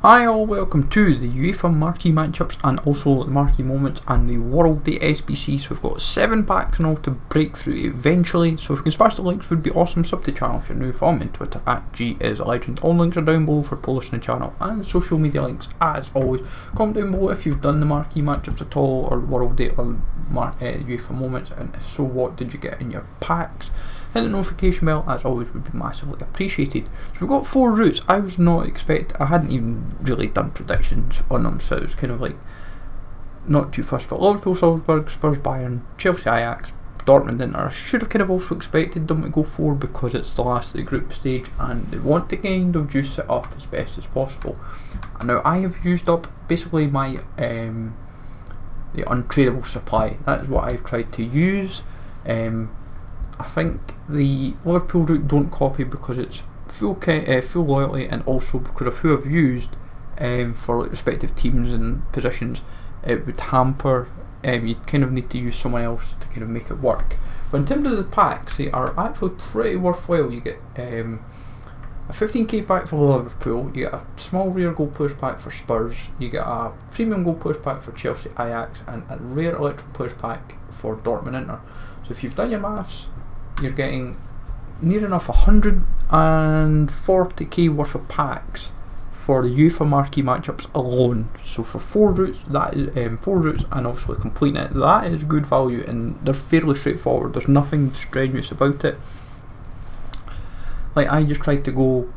Hi all, welcome to the UEFA Marquee Matchups and also the Marquee Moments and the World Day SBC. So we've got 7 packs and all to break through eventually, so if you can smash the links would be awesome. Sub to the channel if you're new, follow me on Twitter at GIsALegend. All links are down below for posting the channel and social media links as always. Comment down below if you've done the Marquee Matchups at all, or World Day or UEFA Moments, and if so, what did you get in your packs. Hit the notification bell as always would be massively appreciated. So we've got 4 routes. I hadn't even really done predictions on them, so it was kind of like not too fussed. But Liverpool, Salzburg, Spurs, Bayern, Chelsea, Ajax, Dortmund, Inter. I should have kind of also expected them to go 4 because it's the last of the group stage and they want to kind of juice it up as best as possible. And now I have used up basically my the untradeable supply. That is what I've tried to use. I think the Liverpool route don't copy because it's full loyalty, and also because of who I've used for like respective teams and positions. It would hamper. You kind of need to use someone else to kind of make it work. But in terms of the packs, they are actually pretty worthwhile. You get a 15k pack for Liverpool, you get a small rare gold players pack for Spurs, you get a premium gold players pack for Chelsea, Ajax, and a rare electric players pack for Dortmund, Inter. So if you've done your maths, you're getting near enough 140k worth of packs for the UEFA Marquee Matchups alone. So for 4 routes, that is 4 routes, and obviously completing it, that is good value, and they're fairly straightforward. There's nothing strenuous about it. Like, I just tried to go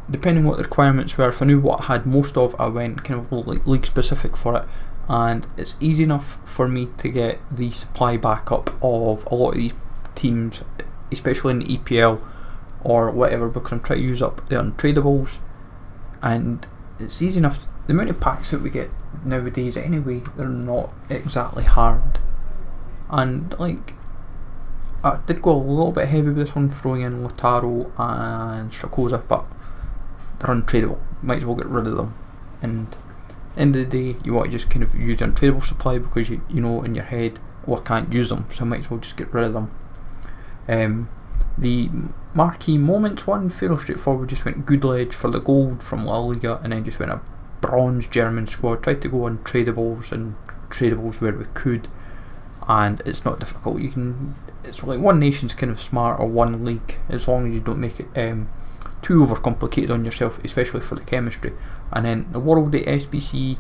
depending what the requirements were. If I knew what I had most of, I went kind of like league specific for it, and it's easy enough for me to get the supply backup of a lot of these teams, especially in the EPL or whatever, because I'm trying to use up the untradables, and it's easy enough. The amount of packs that we get nowadays anyway, they're not exactly hard, and like I did go a little bit heavy with this one, throwing in Lautaro and Strakoza, but they're untradeable. Might as well get rid of them. And end of the day, you want to just kind of use the untradeable supply because you know in your head, oh, I can't use them, so I might as well just get rid of them. The Marquee Moments one, fairly straightforward. Just went Goodledge for the gold from La Liga, and then just went a bronze German squad. Tried to go on tradables and tradables where we could, and it's not difficult. It's like one nation's kind of smart, or one league, as long as you don't make it too overcomplicated on yourself, especially for the chemistry. And then the World Day SBC,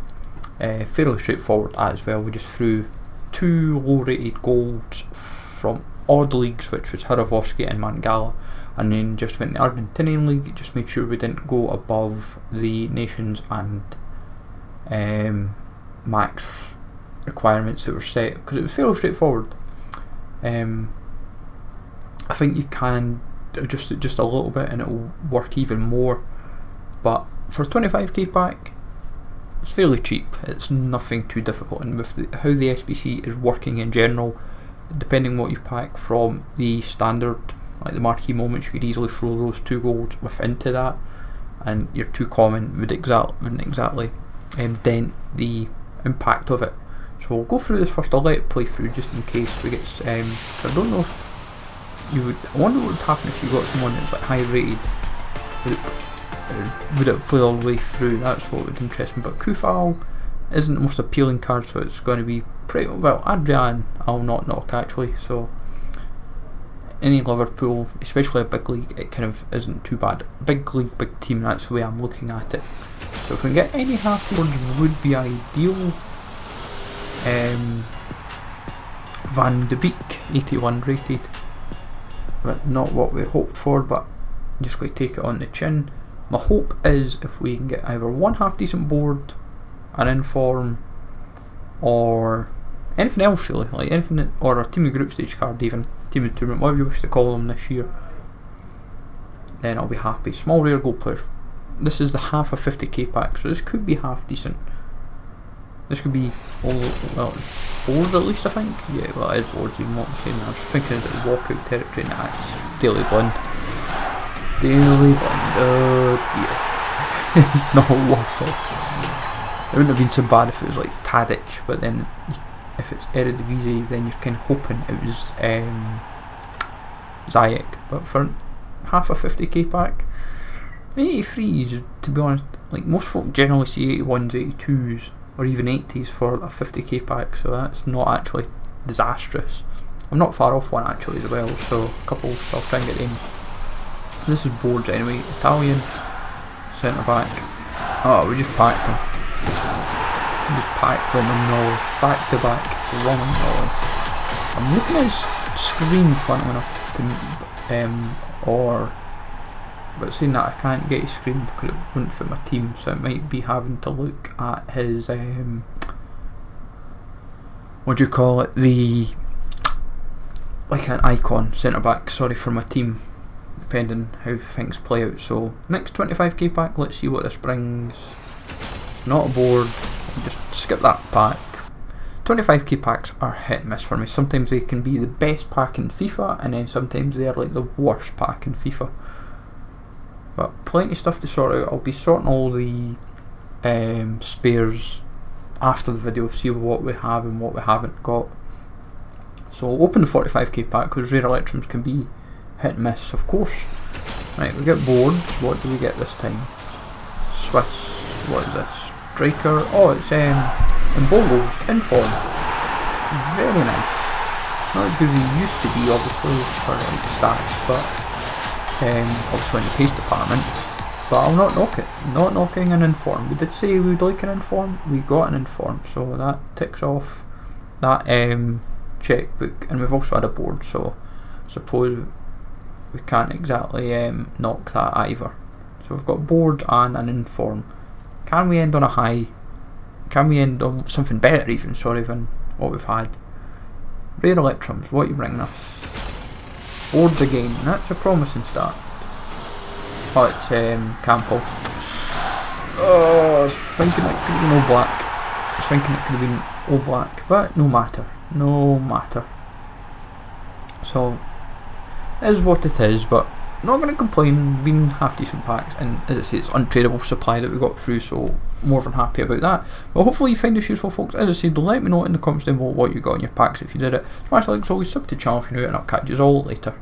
fairly straightforward as well. We just threw 2 low rated golds from odd leagues, which was Haravolski and Mangala, and then just went the Argentinian league. Just made sure we didn't go above the nations and max requirements that were set, because it was fairly straightforward. I think you can adjust it just a little bit and it will work even more, but for a 25k pack, it's fairly cheap. It's nothing too difficult, and with how the SBC is working in general, depending what you pack from the standard, like the Marquee Moments, you could easily throw those 2 golds into that, and your 2 common wouldn't exactly dent the impact of it. So we'll go through this first. I'll let it play through just in case we get. I don't know if you would. I wonder what would happen if you got someone that's like high rated. Would it play all the way through? That's what would interest me. But Kufal isn't the most appealing card, so it's going to be pretty well. Adrian, I'll not knock actually. So any Liverpool, especially a big league, it kind of isn't too bad. Big league, big team. That's the way I'm looking at it. So if we can get any half forwards, would be ideal. Van de Beek, 81 rated, but not what we hoped for, but I'm just going to take it on the chin. My hope is if we can get either one half decent board, an inform, or anything else really, like anything, or a team of group stage card, even team of tournament, whatever you wish to call them this year, then I'll be happy. Small rare gold player. This is the half a 50k pack, so this could be half decent. This could be fours at least, I think. Yeah, well, it is fours, even what I'm saying. I was thinking it was walkout territory, and that's Daily Blind. Daily Blind, oh dear. It's not waffle. It wouldn't have been so bad if it was like Tadic, but then if it's Eredivisie, then you're kind of hoping it was Ziyech. But for half a 50k pack, 83s, to be honest, like most folk generally see 81s, 82s, or even 80s for a 50k pack, so that's not actually disastrous. I'm not far off one actually as well, so a couple, so I'll try and get in. This is boards anyway. Italian centre back. Oh, we just packed him. We just packed Roman Noll. Back to back Roman Noll. I'm looking at his screen funnily enough to but saying that I can't get his screen because it wouldn't fit my team, so it might be having to look at his what do you call it? The like an icon centre back, sorry, for my team, depending how things play out. So next 25k pack, let's see what this brings. It's not a board, just skip that pack. 25k packs are hit and miss for me. Sometimes they can be the best pack in FIFA, and then sometimes they are like the worst pack in FIFA. But plenty of stuff to sort out. I'll be sorting all the spares after the video, see what we have and what we haven't got. So I'll open the 45k pack because rare electrums can be hit and miss, of course. Right, we get boards. What do we get this time? Swiss. What is this? Striker. Oh, it's Mbolo's Inform. Very nice. Not as good as he used to be, obviously, for like stats, but also in the pace department. But I'll not knock it. Not knocking an Inform. We did say we'd like an Inform. We got an Inform, so that ticks off that checkbook, and we've also had a board, so I suppose we can't exactly knock that either. So we've got board and an Inform. Can we end on a high? Can we end on something better even, sorry, than what we've had? Rare electrums, what are you bringing us? Boards again, that's a promising start. Oh, it's Campo. Oh, I was thinking it could have been all black. I was thinking it could have been all black, but no matter. No matter. So, it is what it is, but not going to complain. Been half decent packs, and as I say, it's untradeable supply that we got through, so more than happy about that. But hopefully you find this useful, folks. As I said, let me know in the comments down below what you got in your packs if you did it. Smash the like as always, sub to the channel if you're new, and I'll catch you all later.